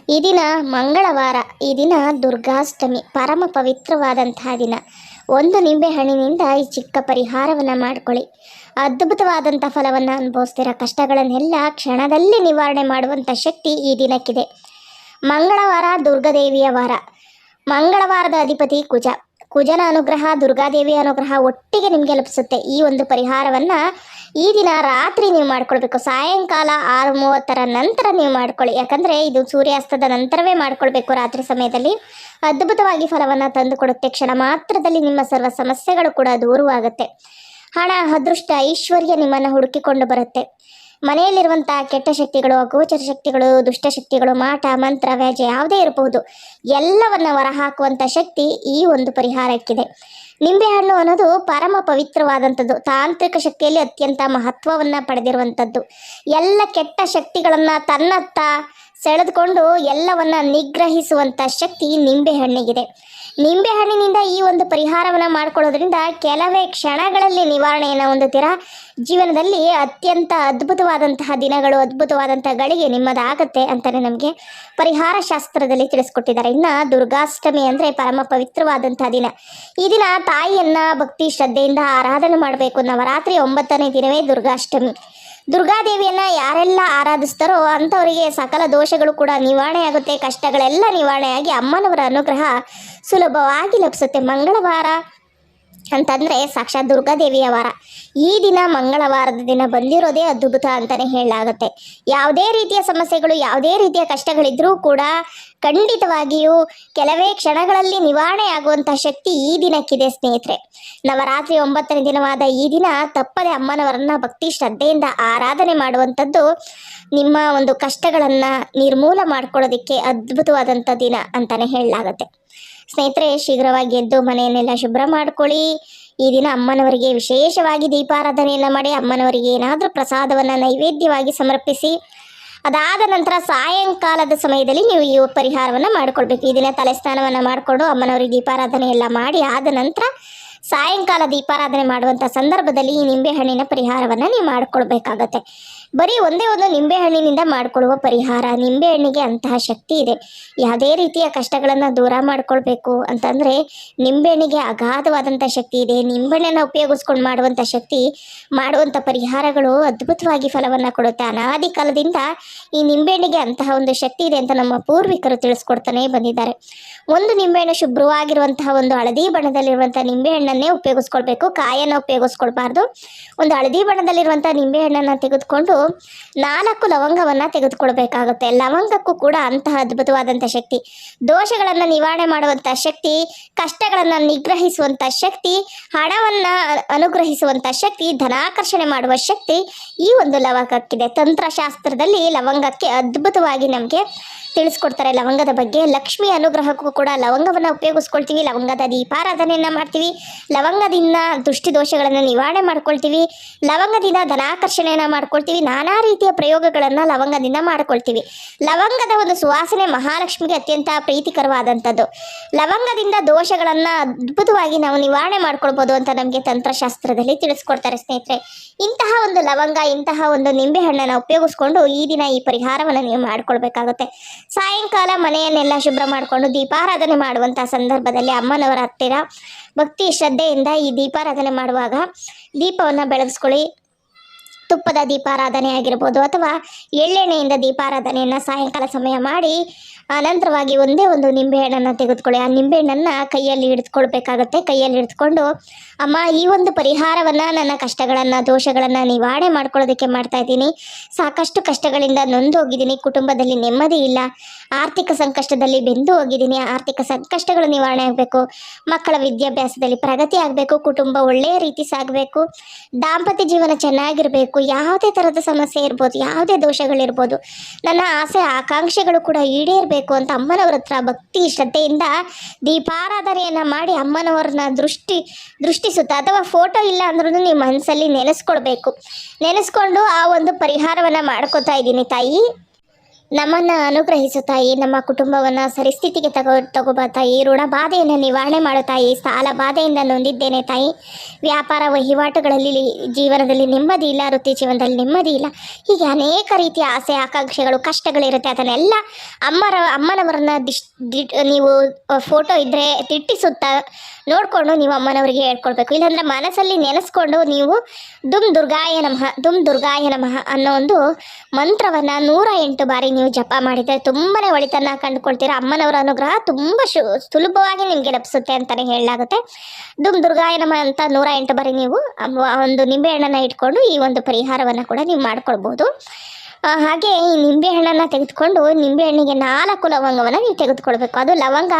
ಈ ದಿನ ಮಂಗಳವಾರ. ಈ ದಿನ ದುರ್ಗಾಷ್ಟಮಿ, ಪರಮ ಪವಿತ್ರವಾದಂತಹ ದಿನ. ಒಂದು ನಿಂಬೆ ಹಣ್ಣಿನಿಂದ ಈ ಚಿಕ್ಕ ಪರಿಹಾರವನ್ನು ಮಾಡ್ಕೊಳ್ಳಿ. ಅದ್ಭುತವಾದಂಥ ಫಲವನ್ನು ಅನುಭವಿಸ್ತೀರ. ಕಷ್ಟಗಳನ್ನೆಲ್ಲ ಕ್ಷಣದಲ್ಲಿ ನಿವಾರಣೆ ಮಾಡುವಂಥ ಶಕ್ತಿ ಈ ದಿನಕ್ಕಿದೆ. ಮಂಗಳವಾರ ದುರ್ಗಾದೇವಿಯ ವಾರ. ಮಂಗಳವಾರದ ಅಧಿಪತಿ ಕುಜ. ಕುಜನ ಅನುಗ್ರಹ, ದುರ್ಗಾದೇವಿಯ ಅನುಗ್ರಹ ಒಟ್ಟಿಗೆ ನಿಮಗೆ ಲಭಿಸುತ್ತೆ. ಈ ಒಂದು ಪರಿಹಾರವನ್ನು ಈ ದಿನ ರಾತ್ರಿ ನೀವು ಮಾಡ್ಕೊಳ್ಬೇಕು. ಸಾಯಂಕಾಲ 6:30 ನಂತರ ನೀವು ಮಾಡ್ಕೊಳ್ಳಿ. ಯಾಕಂದರೆ ಇದು ಸೂರ್ಯಾಸ್ತದ ನಂತರವೇ ಮಾಡ್ಕೊಳ್ಬೇಕು. ರಾತ್ರಿ ಸಮಯದಲ್ಲಿ ಅದ್ಭುತವಾಗಿ ಫಲವನ್ನು ತಂದುಕೊಡುತ್ತೆ. ಕ್ಷಣ ಮಾತ್ರದಲ್ಲಿ ನಿಮ್ಮ ಸರ್ವ ಸಮಸ್ಯೆಗಳು ಕೂಡ ದೂರವಾಗುತ್ತೆ. ಹಣ, ಅದೃಷ್ಟ, ಐಶ್ವರ್ಯ ನಿಮ್ಮನ್ನು ಹುಡುಕಿಕೊಂಡು ಬರುತ್ತೆ. ಮನೆಯಲ್ಲಿರುವಂಥ ಕೆಟ್ಟ ಶಕ್ತಿಗಳು, ಅಗೋಚರ ಶಕ್ತಿಗಳು, ದುಷ್ಟಶಕ್ತಿಗಳು, ಮಾಟ, ಮಂತ್ರ, ವ್ಯಾಜ ಯಾವುದೇ ಇರಬಹುದು, ಎಲ್ಲವನ್ನು ಹೊರಹಾಕುವಂಥ ಶಕ್ತಿ ಈ ಒಂದು ಪರಿಹಾರಕ್ಕಿದೆ. ನಿಂಬೆಹಣ್ಣು ಅನ್ನೋದು ಪರಮ ಪವಿತ್ರವಾದಂಥದ್ದು. ತಾಂತ್ರಿಕ ಶಕ್ತಿಯಲ್ಲಿ ಅತ್ಯಂತ ಮಹತ್ವವನ್ನು ಪಡೆದಿರುವಂಥದ್ದು. ಎಲ್ಲ ಕೆಟ್ಟ ಶಕ್ತಿಗಳನ್ನು ತನ್ನತ್ತ ಸೆಳೆದುಕೊಂಡು ಎಲ್ಲವನ್ನು ನಿಗ್ರಹಿಸುವಂಥ ಶಕ್ತಿ ನಿಂಬೆಹಣ್ಣಿಗಿದೆ. ನಿಂಬೆಹಣ್ಣಿನಿಂದ ಈ ಒಂದು ಪರಿಹಾರವನ್ನು ಮಾಡ್ಕೊಳ್ಳೋದ್ರಿಂದ ಕೆಲವೇ ಕ್ಷಣಗಳಲ್ಲಿ ನಿವಾರಣೆಯನ್ನು ಹೊಂದುತ್ತೀರಾ. ಜೀವನದಲ್ಲಿ ಅತ್ಯಂತ ಅದ್ಭುತವಾದಂತಹ ದಿನಗಳು, ಅದ್ಭುತವಾದಂಥ ಗಳಿಗೆ ನಿಮ್ಮದಾಗತ್ತೆ ಅಂತಲೇ ನಮಗೆ ಪರಿಹಾರ ಶಾಸ್ತ್ರದಲ್ಲಿ ತಿಳಿಸ್ಕೊಟ್ಟಿದ್ದಾರೆ. ಇನ್ನು ದುರ್ಗಾಷ್ಟಮಿ ಅಂದರೆ ಪರಮ ಪವಿತ್ರವಾದಂಥ ದಿನ. ಈ ದಿನ ತಾಯಿಯನ್ನು ಭಕ್ತಿ ಶ್ರದ್ಧೆಯಿಂದ ಆರಾಧನೆ ಮಾಡಬೇಕು. ನವರಾತ್ರಿ 9ನೇ ದಿನವೇ ದುರ್ಗಾಷ್ಟಮಿ. ದುರ್ಗಾದೇವಿಯನ್ನು ಯಾರೆಲ್ಲ ಆರಾಧಿಸ್ತಾರೋ ಅಂಥವರಿಗೆ ಸಕಲ ದೋಷಗಳು ಕೂಡ ನಿವಾರಣೆ ಆಗುತ್ತೆ. ಕಷ್ಟಗಳೆಲ್ಲ ನಿವಾರಣೆಯಾಗಿ ಅಮ್ಮನವರ ಅನುಗ್ರಹ ಸುಲಭವಾಗಿ ಲಭಿಸುತ್ತೆ. ಮಂಗಳವಾರ ಅಂತಂದರೆ ಸಾಕ್ಷಾತ್ ದುರ್ಗಾದೇವಿಯ ವಾರ. ಈ ದಿನ ಮಂಗಳವಾರದ ದಿನ ಬಂದಿರೋದೇ ಅದ್ಭುತ ಅಂತಲೇ ಹೇಳಲಾಗುತ್ತೆ. ಯಾವುದೇ ರೀತಿಯ ಸಮಸ್ಯೆಗಳು, ಯಾವುದೇ ರೀತಿಯ ಕಷ್ಟಗಳಿದ್ರೂ ಕೂಡ ಖಂಡಿತವಾಗಿಯೂ ಕೆಲವೇ ಕ್ಷಣಗಳಲ್ಲಿ ನಿವಾರಣೆ ಆಗುವಂಥ ಶಕ್ತಿ ಈ ದಿನಕ್ಕಿದೆ ಸ್ನೇಹಿತರೆ. ನವರಾತ್ರಿ 9ನೇ ದಿನವಾದ ಈ ದಿನ ತಪ್ಪದೆ ಅಮ್ಮನವರನ್ನು ಭಕ್ತಿ ಶ್ರದ್ಧೆಯಿಂದ ಆರಾಧನೆ ಮಾಡುವಂಥದ್ದು ನಿಮ್ಮ ಒಂದು ಕಷ್ಟಗಳನ್ನು ನಿರ್ಮೂಲ ಮಾಡ್ಕೊಳ್ಳೋದಕ್ಕೆ ಅದ್ಭುತವಾದಂಥ ದಿನ ಅಂತಲೇ ಹೇಳಲಾಗುತ್ತೆ. ಸ್ನೇಹಿತರೆ, ಶೀಘ್ರವಾಗಿ ಎದ್ದು ಮನೆಯನ್ನೆಲ್ಲ ಶುಭ್ರ ಮಾಡ್ಕೊಳ್ಳಿ. ಈ ದಿನ ಅಮ್ಮನವರಿಗೆ ವಿಶೇಷವಾಗಿ ದೀಪಾರಾಧನೆಯನ್ನು ಮಾಡಿ ಅಮ್ಮನವರಿಗೆ ಏನಾದರೂ ಪ್ರಸಾದವನ್ನು ನೈವೇದ್ಯವಾಗಿ ಸಮರ್ಪಿಸಿ. ಅದಾದ ನಂತರ ಸಾಯಂಕಾಲದ ಸಮಯದಲ್ಲಿ ನೀವು ಈ ಪರಿಹಾರವನ್ನು ಮಾಡಿಕೊಳ್ಬೇಕು. ಈ ದಿನ ತಲೆ ಸ್ನಾನವನ್ನು ಮಾಡಿಕೊಂಡು ಅಮ್ಮನವರಿಗೆ ದೀಪಾರಾಧನೆ ಎಲ್ಲ ಮಾಡಿ ಆದ ನಂತರ ಸಾಯಂಕಾಲ ದೀಪಾರಾಧನೆ ಮಾಡುವಂಥ ಸಂದರ್ಭದಲ್ಲಿ ಈ ನಿಂಬೆಹಣ್ಣಿನ ಪರಿಹಾರವನ್ನು ನೀವು ಮಾಡಿಕೊಳ್ಬೇಕಾಗತ್ತೆ. ಬರೀ ಒಂದೇ ಒಂದು ನಿಂಬೆಹಣ್ಣಿನಿಂದ ಮಾಡಿಕೊಳ್ಳುವ ಪರಿಹಾರ. ನಿಂಬೆಹಣ್ಣಿಗೆ ಅಂತಹ ಶಕ್ತಿ ಇದೆ. ಯಾವುದೇ ರೀತಿಯ ಕಷ್ಟಗಳನ್ನು ದೂರ ಮಾಡಿಕೊಳ್ಬೇಕು ಅಂತಂದರೆ ನಿಂಬೆಹಣ್ಣಿಗೆ ಅಗಾಧವಾದಂಥ ಶಕ್ತಿ ಇದೆ. ನಿಂಬೆಹಣ್ಣನ್ನು ಉಪಯೋಗಿಸ್ಕೊಂಡು ಮಾಡುವಂಥ ಶಕ್ತಿ, ಮಾಡುವಂಥ ಪರಿಹಾರಗಳು ಅದ್ಭುತವಾಗಿ ಫಲವನ್ನು ಕೊಡುತ್ತೆ. ಅನಾದಿ ಕಾಲದಿಂದ ಈ ನಿಂಬೆಹಣ್ಣಿಗೆ ಅಂತಹ ಒಂದು ಶಕ್ತಿ ಇದೆ ಅಂತ ನಮ್ಮ ಪೂರ್ವಿಕರು ತಿಳಿಸ್ಕೊಡ್ತಾನೆ ಬಂದಿದ್ದಾರೆ. ಒಂದು ನಿಂಬೆಹಣ್ಣು ಶುಭ್ರವಾಗಿರುವಂತಹ ಒಂದು ಹಳದಿ ಬಣ್ಣದಲ್ಲಿರುವಂಥ ನಿಂಬೆಹಣ್ಣನ್ನೇ ಉಪಯೋಗಿಸ್ಕೊಳ್ಬೇಕು. ಕಾಯನ್ನು ಉಪಯೋಗಿಸ್ಕೊಳ್ಬಾರ್ದು. ಒಂದು ಹಳದಿ ಬಣ್ಣದಲ್ಲಿರುವಂಥ ನಿಂಬೆಹಣ್ಣನ್ನು ತೆಗೆದುಕೊಂಡು 4 ಲವಂಗವನ್ನು ತೆಗೆದುಕೊಳ್ಬೇಕಾಗುತ್ತೆ. ಲವಂಗಕ್ಕೂ ಕೂಡ ಅಂತಹ ಅದ್ಭುತವಾದಂಥ ಶಕ್ತಿ, ದೋಷಗಳನ್ನು ನಿವಾರಣೆ ಮಾಡುವಂಥ ಶಕ್ತಿ, ಕಷ್ಟಗಳನ್ನು ನಿಗ್ರಹಿಸುವಂಥ ಶಕ್ತಿ, ಹಣವನ್ನು ಅನುಗ್ರಹಿಸುವಂಥ ಶಕ್ತಿ, ಧನಾಕರ್ಷಣೆ ಮಾಡುವ ಶಕ್ತಿ ಈ ಒಂದು ಲವಂಗಕ್ಕಿದೆ. ತಂತ್ರಶಾಸ್ತ್ರದಲ್ಲಿ ಲವಂಗಕ್ಕೆ ಅದ್ಭುತವಾಗಿ ನಮಗೆ ತಿಳಿಸ್ಕೊಡ್ತಾರೆ ಲವಂಗದ ಬಗ್ಗೆ. ಲಕ್ಷ್ಮಿ ಅನುಗ್ರಹಕ್ಕೂ ಕೂಡ ಲವಂಗವನ್ನು ಉಪಯೋಗಿಸ್ಕೊಳ್ತೀವಿ. ಲವಂಗದ ದೀಪಾರಾಧನೆಯನ್ನು ಮಾಡ್ತೀವಿ. ಲವಂಗದಿಂದ ದೃಷ್ಟಿ ದೋಷಗಳನ್ನು ನಿವಾರಣೆ ಮಾಡ್ಕೊಳ್ತೀವಿ. ಲವಂಗದಿಂದ ಧನಾಕರ್ಷಣೆಯನ್ನು ಮಾಡ್ಕೊಳ್ತೀವಿ. ನಾನಾ ರೀತಿಯ ಪ್ರಯೋಗಗಳನ್ನು ಲವಂಗದಿಂದ ಮಾಡ್ಕೊಳ್ತೀವಿ. ಲವಂಗದ ಒಂದು ಸುವಾಸನೆ ಮಹಾಲಕ್ಷ್ಮಿಗೆ ಅತ್ಯಂತ ಪ್ರೀತಿಕರವಾದಂಥದ್ದು. ಲವಂಗದಿಂದ ದೋಷಗಳನ್ನು ಅದ್ಭುತವಾಗಿ ನಾವು ನಿವಾರಣೆ ಮಾಡ್ಕೊಳ್ಬೋದು ಅಂತ ನಮಗೆ ತಂತ್ರಶಾಸ್ತ್ರದಲ್ಲಿ ತಿಳಿಸ್ಕೊಡ್ತಾರೆ ಸ್ನೇಹಿತರೆ. ಇಂತಹ ಒಂದು ಲವಂಗ, ಇಂತಹ ಒಂದು ನಿಂಬೆಹಣ್ಣನ್ನು ಉಪಯೋಗಿಸ್ಕೊಂಡು ಈ ದಿನ ಈ ಪರಿಹಾರವನ್ನು ನೀವು ಮಾಡ್ಕೊಳ್ಬೇಕಾಗುತ್ತೆ. ಸಾಯಂಕಾಲ ಮನೆಯನ್ನೆಲ್ಲ ಶುಭ್ರ ಮಾಡಿಕೊಂಡು ದೀಪಾರಾಧನೆ ಮಾಡುವಂಥ ಸಂದರ್ಭದಲ್ಲಿ ಅಮ್ಮನವರ ಹತ್ತಿರ ಭಕ್ತಿ ಶ್ರದ್ಧೆಯಿಂದ ಈ ದೀಪಾರಾಧನೆ ಮಾಡುವಾಗ ದೀಪವನ್ನು ಬೆಳಗಿಸ್ಕೊಳ್ಳಿ. ತುಪ್ಪದ ದೀಪಾರಾಧನೆ ಆಗಿರ್ಬೋದು ಅಥವಾ ಎಳ್ಳೆಣ್ಣೆಯಿಂದ ದೀಪಾರಾಧನೆಯನ್ನು ಸಾಯಂಕಾಲ ಸಮಯ ಮಾಡಿ ಅನಂತರವಾಗಿ ಒಂದೇ ಒಂದು ನಿಂಬೆಹಣ್ಣನ್ನು ತೆಗೆದುಕೊಳ್ಳಿ. ಆ ನಿಂಬೆಹಣ್ಣನ್ನು ಕೈಯಲ್ಲಿ ಹಿಡಿದುಕೊಳ್ಬೇಕಾಗತ್ತೆ. ಕೈಯಲ್ಲಿ ಹಿಡಿದುಕೊಂಡು, ಅಮ್ಮ, ಈ ಒಂದು ಪರಿಹಾರವನ್ನು ನನ್ನ ಕಷ್ಟಗಳನ್ನು, ದೋಷಗಳನ್ನು ನಿವಾರಣೆ ಮಾಡ್ಕೊಳ್ಳೋದಕ್ಕೆ ಮಾಡ್ತಾ ಇದ್ದೀನಿ. ಸಾಕಷ್ಟು ಕಷ್ಟಗಳಿಂದ ನೊಂದು ಹೋಗಿದ್ದೀನಿ. ಕುಟುಂಬದಲ್ಲಿ ನೆಮ್ಮದಿ ಇಲ್ಲ. ಆರ್ಥಿಕ ಸಂಕಷ್ಟದಲ್ಲಿ ಬೆಂದು ಹೋಗಿದ್ದೀನಿ. ಆರ್ಥಿಕ ಸಂಕಷ್ಟಗಳು ನಿವಾರಣೆ ಆಗಬೇಕು. ಮಕ್ಕಳ ವಿದ್ಯಾಭ್ಯಾಸದಲ್ಲಿ ಪ್ರಗತಿ ಆಗಬೇಕು. ಕುಟುಂಬ ಒಳ್ಳೆಯ ರೀತಿ ಸಾಗಬೇಕು. ದಾಂಪತ್ಯ ಜೀವನ ಚೆನ್ನಾಗಿರಬೇಕು. ಯಾವುದೇ ಥರದ ಸಮಸ್ಯೆ ಇರ್ಬೋದು, ಯಾವುದೇ ದೋಷಗಳಿರ್ಬೋದು, ನನ್ನ ಆಸೆ ಆಕಾಂಕ್ಷೆಗಳು ಕೂಡ ಈಡೇರಬೇಕು ಅಂತ ಅಮ್ಮನವರ ಹತ್ರ ಭಕ್ತಿ ಶ್ರದ್ಧೆಯಿಂದ ದೀಪಾರಾಧನೆಯನ್ನು ಮಾಡಿ ಅಮ್ಮನವ್ರನ್ನ ದೃಷ್ಟಿಸುತ್ತ ಅಥವಾ ಫೋಟೋ ಇಲ್ಲ ಅಂದ್ರೂ ನೀವು ಮನಸ್ಸಲ್ಲಿ ನೆನೆಸ್ಕೊಳ್ಬೇಕು. ನೆನೆಸ್ಕೊಂಡು ಆ ಒಂದು ಪರಿಹಾರವನ್ನು ಮಾಡ್ಕೋತಾ ಇದ್ದೀನಿ ತಾಯಿ. ನಮ್ಮನ್ನು ಅನುಗ್ರಹಿಸು ತಾಯಿ, ನಮ್ಮ ಕುಟುಂಬವನ್ನು ಸರಿಸ್ಥಿತಿಗೆ ತಗೋಬಾ ತಾಯಿ, ಋಣ ಬಾಧೆಯನ್ನು ನಿವಾರಣೆ ಮಾಡು ತಾಯಿ, ಸಾಲ ಬಾಧೆಯಿಂದ ನೊಂದಿದ್ದೇನೆ ತಾಯಿ, ವ್ಯಾಪಾರ ವಹಿವಾಟುಗಳಲ್ಲಿ ಜೀವನದಲ್ಲಿ ನೆಮ್ಮದಿ ಇಲ್ಲ, ವೃತ್ತಿ ಜೀವನದಲ್ಲಿ ನೆಮ್ಮದಿ ಇಲ್ಲ, ಹೀಗೆ ಅನೇಕ ರೀತಿಯ ಆಸೆ ಆಕಾಂಕ್ಷೆಗಳು ಕಷ್ಟಗಳಿರುತ್ತೆ. ಅದನ್ನೆಲ್ಲ ಅಮ್ಮನವರನ್ನ ನೀವು ಫೋಟೋ ಇದ್ದರೆ ದಿಟ್ಟಿಸುತ್ತಾ ನೋಡಿಕೊಂಡು ನೀವು ಅಮ್ಮನವರಿಗೆ ಹೇಳ್ಕೊಳ್ಬೇಕು. ಇಲ್ಲಾಂದರೆ ಮನಸ್ಸಲ್ಲಿ ನೆನೆಸ್ಕೊಂಡು ನೀವು ದುಮ್ ದುರ್ಗಾಯ ನಮಃ ಅನ್ನೋ ಒಂದು ಮಂತ್ರವನ್ನು 108 ಬಾರಿ ನೀವು ಜಪ ಮಾಡಿದರೆ ತುಂಬಾ ಒಳಿತನ್ನು ಕಂಡುಕೊಳ್ತೀರ. ಅಮ್ಮನವರ ಅನುಗ್ರಹ ತುಂಬ ಸುಲಭವಾಗಿ ನಿಮಗೆ ಲಭಿಸುತ್ತೆ ಅಂತಲೇ ಹೇಳಲಾಗುತ್ತೆ. ದುಮ್ ದುರ್ಗಾಯ ನಮಃ ಅಂತ 108 ಬಾರಿ ನೀವು ಒಂದು ನಿಂಬೆಹಣ್ಣನ್ನು ಇಟ್ಕೊಂಡು ಈ ಒಂದು ಪರಿಹಾರವನ್ನು ಕೂಡ ನೀವು ಮಾಡ್ಕೊಳ್ಬೋದು. ಹಾಗೆ ಈ ನಿಂಬೆಹಣ್ಣನ್ನು ತೆಗೆದುಕೊಂಡು ನಿಂಬೆಹಣ್ಣಿಗೆ 4 ಲವಂಗವನ್ನು ನೀವು ತೆಗೆದುಕೊಳ್ಬೇಕು. ಅದು ಲವಂಗ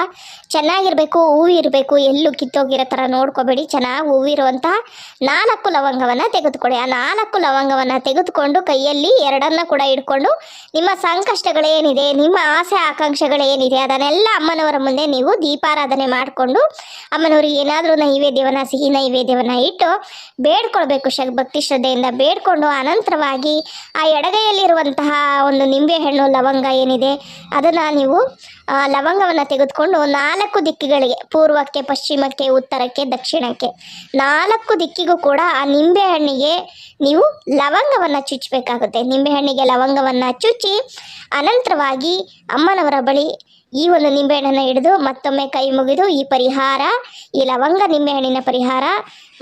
ಚೆನ್ನಾಗಿರಬೇಕು, ಹೂವು ಇರಬೇಕು, ಎಲ್ಲೂ ಕಿತ್ತೋಗಿರೋ ಥರ ನೋಡ್ಕೋಬೇಡಿ. ಚೆನ್ನಾಗಿ ಹೂವಿರುವಂತಹ 4 ಲವಂಗವನ್ನು ತೆಗೆದುಕೊಳ್ಳಿ. ಆ 4 ಲವಂಗವನ್ನು ತೆಗೆದುಕೊಂಡು ಕೈಯಲ್ಲಿ 2 ಕೂಡ ಇಟ್ಕೊಂಡು ನಿಮ್ಮ ಸಂಕಷ್ಟಗಳೇನಿದೆ, ನಿಮ್ಮ ಆಸೆ ಆಕಾಂಕ್ಷೆಗಳೇನಿದೆ ಅದನ್ನೆಲ್ಲ ಅಮ್ಮನವರ ಮುಂದೆ ನೀವು ದೀಪಾರಾಧನೆ ಮಾಡಿಕೊಂಡು ಅಮ್ಮನವರಿಗೆ ಏನಾದರೂ ನೈವೇದ್ಯವನ್ನು, ಸಿಹಿ ನೈವೇದ್ಯವನ್ನು ಇಟ್ಟು ಬೇಡ್ಕೊಳ್ಬೇಕು. ಭಕ್ತಿ ಶ್ರದ್ಧೆಯಿಂದ ಬೇಡ್ಕೊಂಡು ಅನಂತರವಾಗಿ ಆ ಎಡಗೈಯಲ್ಲಿರುವಂತಹ ಒಂದು ನಿಂಬೆಹಣ್ಣು ಲವಂಗ ಏನಿದೆ ಅದನ್ನು ನೀವು ಲವಂಗವನ್ನು ತೆಗೆದುಕೊಂಡು 4 ದಿಕ್ಕುಗಳಿಗೆ, ಪೂರ್ವಕ್ಕೆ, ಪಶ್ಚಿಮಕ್ಕೆ, ಉತ್ತರಕ್ಕೆ, ದಕ್ಷಿಣಕ್ಕೆ 4 ದಿಕ್ಕಿಗೂ ಕೂಡ ಆ ನಿಂಬೆಹಣ್ಣಿಗೆ ನೀವು ಲವಂಗವನ್ನು ಚುಚ್ಚಬೇಕಾಗುತ್ತೆ. ನಿಂಬೆಹಣ್ಣಿಗೆ ಲವಂಗವನ್ನು ಚುಚ್ಚಿ ಅನಂತರವಾಗಿ ಅಮ್ಮನವರ ಬಳಿ ಈ ಒಂದು ನಿಂಬೆಹಣ್ಣನ್ನು ಹಿಡಿದು ಮತ್ತೊಮ್ಮೆ ಕೈ ಮುಗಿದು ಈ ಪರಿಹಾರ, ಈ ಲವಂಗ ನಿಂಬೆಹಣ್ಣಿನ ಪರಿಹಾರ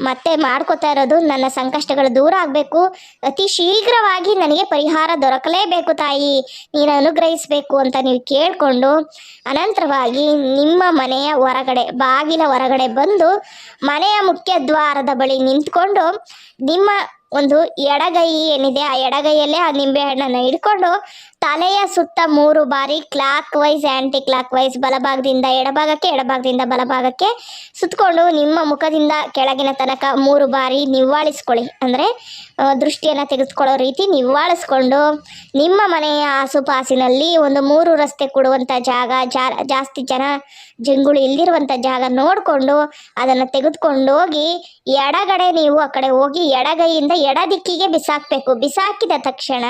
ಮತ್ತೆ ಮಾಡ್ಕೋತಾ ಇರೋದು, ನನ್ನ ಸಂಕಷ್ಟಗಳು ದೂರ ಆಗಬೇಕು, ಅತಿ ಶೀಘ್ರವಾಗಿ ನನಗೆ ಪರಿಹಾರ ದೊರಕಲೇಬೇಕು ತಾಯಿ, ನೀನು ಅನುಗ್ರಹಿಸಬೇಕು ಅಂತ ನೀವು ಕೇಳಿಕೊಂಡು ಅನಂತರವಾಗಿ ನಿಮ್ಮ ಮನೆಯ ಹೊರಗಡೆ, ಬಾಗಿಲ ಹೊರಗಡೆ ಬಂದು ಮನೆಯ ಮುಖ್ಯ ದ್ವಾರದ ಬಳಿ ನಿಂತ್ಕೊಂಡು ನಿಮ್ಮ ಒಂದು ಎಡಗೈ ಏನಿದೆ ಆ ಎಡಗೈಯಲ್ಲೇ ಆ ನಿಂಬೆಹಣ್ಣನ್ನು ಹಿಡ್ಕೊಂಡು ತಲೆಯ ಸುತ್ತ 3 ಬಾರಿ clockwise, anticlockwise, ಬಲಭಾಗದಿಂದ ಎಡಭಾಗಕ್ಕೆ, ಎಡಭಾಗದಿಂದ ಬಲಭಾಗಕ್ಕೆ ಸುತ್ತಕೊಂಡು ನಿಮ್ಮ ಮುಖದಿಂದ ಕೆಳಗಿನ ತನಕ 3 ಬಾರಿ ನಿವ್ವಾಳಿಸ್ಕೊಳ್ಳಿ. ಅಂದರೆ ದೃಷ್ಟಿಯನ್ನು ತೆಗೆದುಕೊಳ್ಳೋ ರೀತಿ ನಿವ್ವಾಳಿಸ್ಕೊಂಡು ನಿಮ್ಮ ಮನೆಯ ಆಸುಪಾಸಿನಲ್ಲಿ ಒಂದು 3 ರಸ್ತೆ ಕೊಡುವಂಥ ಜಾಗ, ಜಾಸ್ತಿ ಜಂಗುಳಿ ಇಲ್ದಿರುವಂಥ ಜಾಗ ನೋಡಿಕೊಂಡು ಅದನ್ನು ತೆಗೆದುಕೊಂಡು ಹೋಗಿ ಎಡಗಡೆ ನೀವು ಆ ಕಡೆ ಹೋಗಿ ಎಡಗೈಯಿಂದ ಎಡ ದಿಕ್ಕಿಗೆ ಬಿಸಾಕಬೇಕು. ಬಿಸಾಕಿದ ತಕ್ಷಣ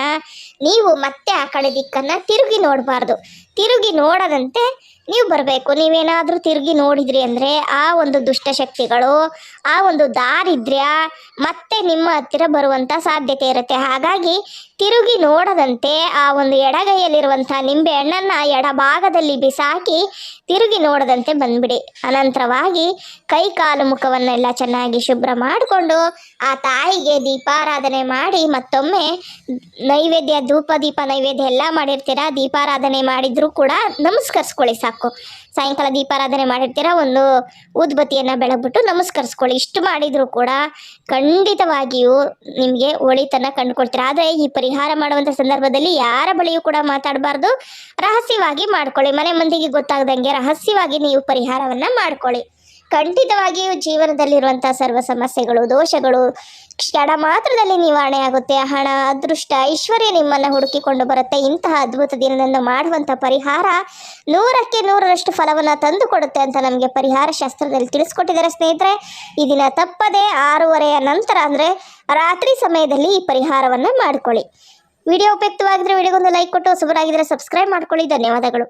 ನೀವು ಮತ್ತೆ ಆ ಕಡೆ ದಿಕ್ಕನ್ನು ತಿರುಗಿ ನೋಡಬಾರ್ದು. ತಿರುಗಿ ನೋಡದಂತೆ ನೀವು ಬರಬೇಕು. ನೀವೇನಾದರೂ ತಿರುಗಿ ನೋಡಿದ್ರಿ ಅಂದರೆ ಆ ಒಂದು ದುಷ್ಟಶಕ್ತಿಗಳು, ಆ ಒಂದು ದಾರಿದ್ರ್ಯ ಮತ್ತೆ ನಿಮ್ಮ ಹತ್ತಿರ ಬರುವಂಥ ಸಾಧ್ಯತೆ ಇರುತ್ತೆ. ಹಾಗಾಗಿ ತಿರುಗಿ ನೋಡದಂತೆ ಆ ಒಂದು ಎಡಗೈಯಲ್ಲಿರುವಂಥ ನಿಂಬೆ ಹಣ್ಣನ್ನು ಎಡಭಾಗದಲ್ಲಿ ಬಿಸಾಕಿ ತಿರುಗಿ ನೋಡದಂತೆ ಬಂದ್ಬಿಡಿ. ಅನಂತರವಾಗಿ ಕೈ ಕಾಲು ಮುಖವನ್ನೆಲ್ಲ ಚೆನ್ನಾಗಿ ಶುಭ್ರ ಮಾಡಿಕೊಂಡು ಆ ತಾಯಿಗೆ ದೀಪಾರಾಧನೆ ಮಾಡಿ ಮತ್ತೊಮ್ಮೆ ನೈವೇದ್ಯ, ಧೂಪ ದೀಪ ನೈವೇದ್ಯ ಎಲ್ಲ ಮಾಡಿರ್ತೀರ, ದೀಪಾರಾಧನೆ ಮಾಡಿದರೂ ಕೂಡ ನಮಸ್ಕರಿಸ್ಕೊಳ್ಳಿ ಸಾಕು. ಸಾಯಂಕಾಲ ದೀಪಾರಾಧನೆ ಮಾಡಿರ್ತೀರ, ಒಂದು ಊದ್ಬತ್ತಿಯನ್ನು ಬೆಳಗ್ಬಿಟ್ಟು ನಮಸ್ಕರಿಸ್ಕೊಳ್ಳಿ. ಇಷ್ಟು ಮಾಡಿದರೂ ಕೂಡ ಖಂಡಿತವಾಗಿಯೂ ನಿಮಗೆ ಒಳಿತನ್ನು ಕಂಡುಕೊಳ್ತೀರ. ಆದರೆ ಈ ಪರಿಹಾರ ಮಾಡುವಂಥ ಸಂದರ್ಭದಲ್ಲಿ ಯಾರ ಬಳಿಯೂ ಕೂಡ ಮಾತಾಡಬಾರ್ದು, ರಹಸ್ಯವಾಗಿ ಮಾಡ್ಕೊಳ್ಳಿ. ಮನೆ ಮಂದಿಗೆ ಗೊತ್ತಾಗದಂಗೆ ರಹಸ್ಯವಾಗಿ ನೀವು ಪರಿಹಾರವನ್ನು ಮಾಡ್ಕೊಳ್ಳಿ. ಖಂಡಿತವಾಗಿಯೂ ಜೀವನದಲ್ಲಿರುವಂಥ ಸರ್ವ ಸಮಸ್ಯೆಗಳು, ದೋಷಗಳು ಕ್ಷಣ ಮಾತ್ರದಲ್ಲಿ ನಿವಾರಣೆ ಆಗುತ್ತೆ. ಹಣ, ಅದೃಷ್ಟ, ಐಶ್ವರ್ಯ ನಿಮ್ಮನ್ನು ಹುಡುಕಿಕೊಂಡು ಬರುತ್ತೆ. ಇಂತಹ ಅದ್ಭುತ ದಿನದಂದು ಮಾಡುವಂಥ ಪರಿಹಾರ 100ಕ್ಕೆ 100ರಷ್ಟು ಫಲವನ್ನು ತಂದು ಕೊಡುತ್ತೆ ಅಂತ ನಮಗೆ ಪರಿಹಾರ ಶಾಸ್ತ್ರದಲ್ಲಿ ತಿಳಿಸ್ಕೊಟ್ಟಿದ್ದಾರೆ ಸ್ನೇಹಿತರೆ. ಈ ದಿನ ತಪ್ಪದೆ 6:30 ನಂತರ ಅಂದರೆ ರಾತ್ರಿ ಸಮಯದಲ್ಲಿ ಈ ಪರಿಹಾರವನ್ನು ಮಾಡಿಕೊಳ್ಳಿ. ವಿಡಿಯೋ ಉಪಯುಕ್ತವಾಗಿದ್ದರೆ ವಿಡಿಯೋಗೊಂದು ಲೈಕ್ ಕೊಟ್ಟು, ಹೊಸಬರಾಗಿದ್ದರೆ ಸಬ್ಸ್ಕ್ರೈಬ್ ಮಾಡ್ಕೊಳ್ಳಿ. ಧನ್ಯವಾದಗಳು.